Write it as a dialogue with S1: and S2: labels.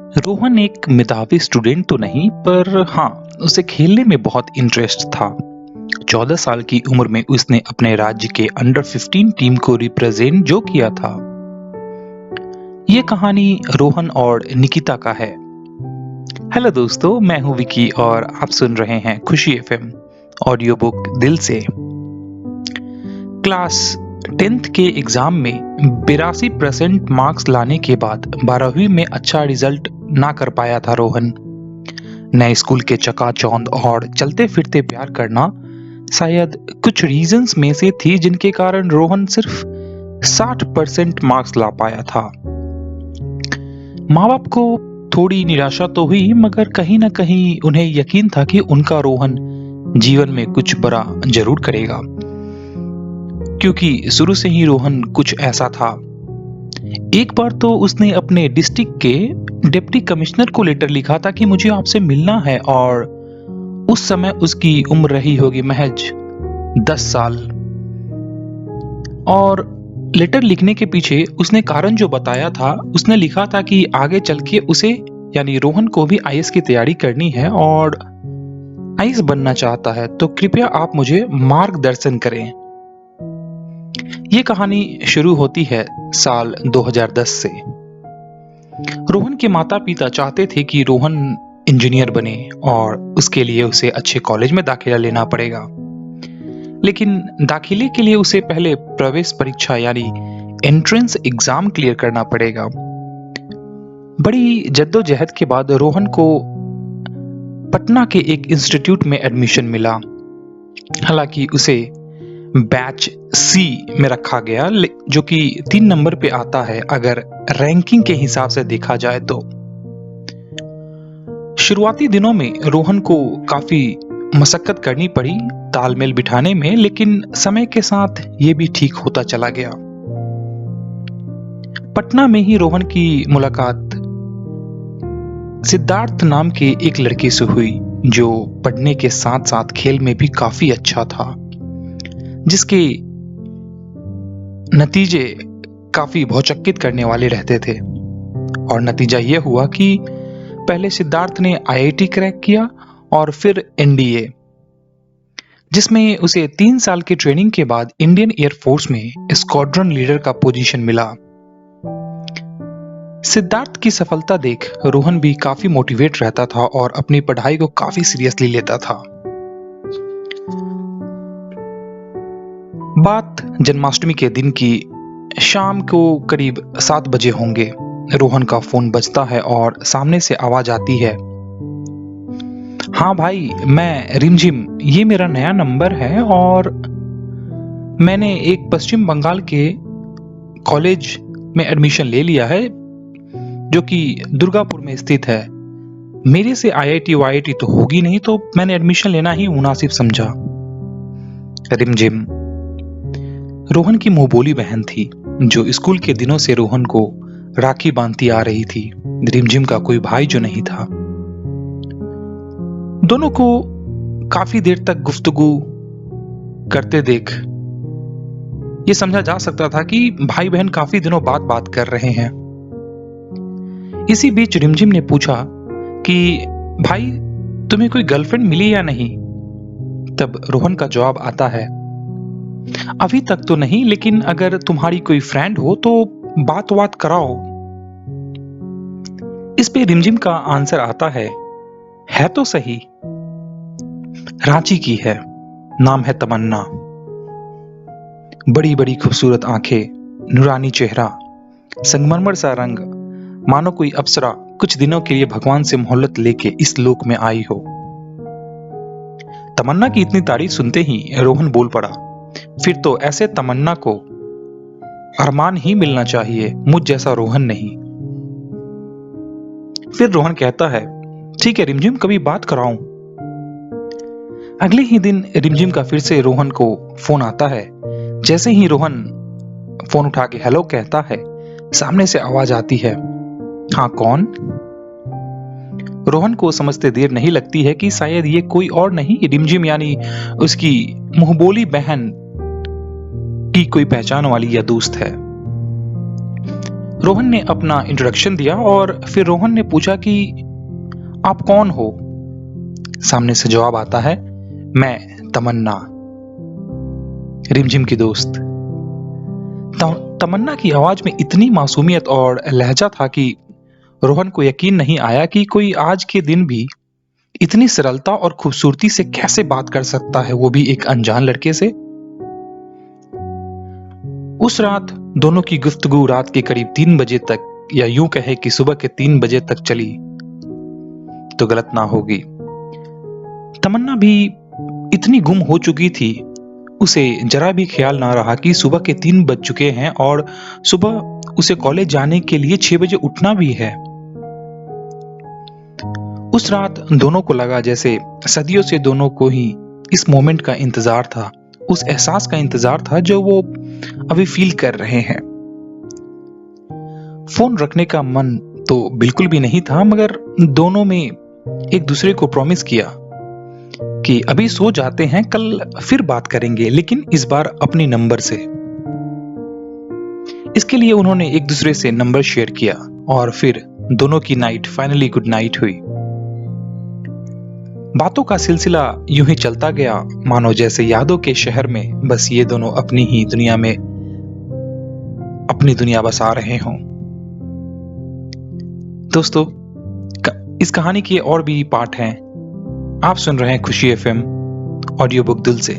S1: रोहन एक मेधावी स्टूडेंट तो नहीं, पर हाँ, उसे खेलने में बहुत इंटरेस्ट था। 14 साल की उम्र में उसने अपने राज्य के अंडर 15 टीम को रिप्रेजेंट जो किया था। ये कहानी रोहन और निकिता का है। हेलो दोस्तों, मैं हूँ विकी और आप सुन रहे हैं खुशी एफएम ऑडियो बुक दिल से। क्लास 10th के एग्जाम में 82% मार्क्स लाने के बाद 12वीं में अच्छा रिजल्ट ना कर पाया था रोहन। नए स्कूल के चकाचौंध और चलते फिरते प्यार करना शायद कुछ रीजंस में से थी जिनके कारण रोहन सिर्फ 60% मार्क्स ला पाया था। माँ बाप को थोड़ी निराशा तो हुई, मगर कहीं ना कहीं उन्हें यकीन था कि उनका रोहन जीवन में कुछ बड़ा जरूर करेगा, क्योंकि शुरू से ही रोहन कुछ ऐसा था। एक बार तो उसने अपने डिस्ट्रिक्ट के डिप्टी कमिश्नर को लेटर लिखा था कि मुझे आपसे मिलना है, और उस समय उसकी उम्र रही होगी महज 10 साल। और लेटर लिखने के पीछे उसने कारण जो बताया था, उसने लिखा था कि आगे चल के उसे यानी रोहन को भी आईएएस की तैयारी करनी है और आईएएस बनना चाहता है, तो कृपया आप मुझे मार्गदर्शन करें। ये कहानी शुरू होती है साल 2010 से। रोहन के माता पिता चाहते थे कि रोहन इंजीनियर बने और उसके लिए उसे अच्छे कॉलेज में दाखिला लेना पड़ेगा, लेकिन दाखिले के लिए उसे पहले प्रवेश परीक्षा यानी एंट्रेंस एग्जाम क्लियर करना पड़ेगा। बड़ी जद्दोजहद के बाद रोहन को पटना के एक इंस्टीट्यूट में एडमिशन मिला। हालांकि उसे बैच सी में रखा गया, जो कि 3 नंबर पे आता है अगर रैंकिंग के हिसाब से देखा जाए तो। शुरुआती दिनों में रोहन को काफी मशक्कत करनी पड़ी तालमेल बिठाने में, लेकिन समय के साथ ये भी ठीक होता चला गया। पटना में ही रोहन की मुलाकात सिद्धार्थ नाम के एक लड़के से हुई, जो पढ़ने के साथ साथ खेल में भी काफी अच्छा था, जिसके नतीजे काफी भौचक्कित करने वाले रहते थे। और नतीजा यह हुआ कि पहले सिद्धार्थ ने आईआईटी क्रैक किया और फिर एनडीए, जिसमें उसे 3 साल की ट्रेनिंग के बाद इंडियन एयरफोर्स में स्क्वाड्रन लीडर का पोजीशन मिला। सिद्धार्थ की सफलता देख रोहन भी काफी मोटिवेट रहता था और अपनी पढ़ाई को काफी सीरियसली लेता था। बात जन्माष्टमी के दिन की शाम को करीब 7 बजे होंगे। रोहन का फोन बजता है और सामने से आवाज आती है, हाँ भाई, मैं रिमझिम, ये मेरा नया नंबर है और मैंने एक पश्चिम बंगाल के कॉलेज में एडमिशन ले लिया है, जो कि दुर्गापुर में स्थित है। मेरे से आईआईटी वाईआईटी तो होगी नहीं, तो मैंने एडमिशन लेना ही मुनासिब समझा। रिमझिम रोहन की मुंहबोली बहन थी, जो स्कूल के दिनों से रोहन को राखी बांधती आ रही थी। रिमझिम का कोई भाई जो नहीं था। दोनों को काफी देर तक गुफ्तगू करते देख ये समझा जा सकता था कि भाई बहन काफी दिनों बाद बात कर रहे हैं। इसी बीच रिमझिम ने पूछा कि भाई, तुम्हें कोई गर्लफ्रेंड मिली या नहीं? तब रोहन का जवाब आता है, अभी तक तो नहीं, लेकिन अगर तुम्हारी कोई फ्रेंड हो तो बात कराओ। इस पे रिमझिम का आंसर आता है तो सही, रांची की है, नाम है तमन्ना। बड़ी बड़ी खूबसूरत आंखें, नूरानी चेहरा, संगमरमर सा रंग, मानो कोई अप्सरा कुछ दिनों के लिए भगवान से मोहल्लत लेके इस लोक में आई हो। तमन्ना की इतनी तारीफ सुनते ही रोहन बोल पड़ा, फिर तो ऐसे तमन्ना को अरमान ही मिलना चाहिए, मुझ जैसा रोहन नहीं। फिर रोहन कहता है, ठीक है रिमझिम, कभी बात कराऊं। अगले ही दिन रिमझिम का फिर से रोहन को फोन आता है। जैसे ही रोहन फोन उठा के हेलो कहता है, सामने से आवाज आती है, हाँ कौन? रोहन को समझते देर नहीं लगती है कि शायद ये कोई और नहीं, रिमझिम यानी उसकी मुंहबोली बहन की कोई पहचान वाली या दोस्त है। रोहन ने अपना इंट्रोडक्शन दिया और फिर रोहन ने पूछा कि आप कौन हो? सामने से जवाब आता है, मैं तमन्ना, रिमझिम की दोस्त। तमन्ना की आवाज में इतनी मासूमियत और लहजा था कि रोहन को यकीन नहीं आया कि कोई आज के दिन भी इतनी सरलता और खूबसूरती से कैसे बात कर सकता है, वो भी एक अनजान लड़के से। उस रात दोनों की गुफ्तगू रात के करीब 3 बजे तक, या यूं कहे कि सुबह के 3 बजे तक चली तो गलत ना होगी। तमन्ना भी इतनी गुम हो चुकी थी, उसे जरा भी ख्याल ना रहा कि सुबह के 3 बज चुके हैं और सुबह उसे कॉलेज जाने के लिए 6 बजे उठना भी है। उस रात दोनों को लगा जैसे सदियों से दोनों को ही इस मोमेंट का इंतजार था, उस एहसास का इंतजार था जो वो अभी फील कर रहे हैं। फोन रखने का मन तो बिल्कुल भी नहीं था, मगर दोनों में एक दूसरे को प्रॉमिस किया कि अभी सो जाते हैं, कल फिर बात करेंगे, लेकिन इस बार अपनी नंबर से। इसके लिए उन्होंने एक दूसरे से नंबर शेयर किया और फिर दोनों की नाइट फाइनली गुड नाइट हुई। बातों का सिलसिला यूं ही चलता गया, मानो जैसे यादों के शहर में बस ये दोनों अपनी ही दुनिया में अपनी दुनिया बसा रहे हों। दोस्तों, इस कहानी के और भी पार्ट हैं। आप सुन रहे हैं खुशी एफएम ऑडियो बुक दिल से।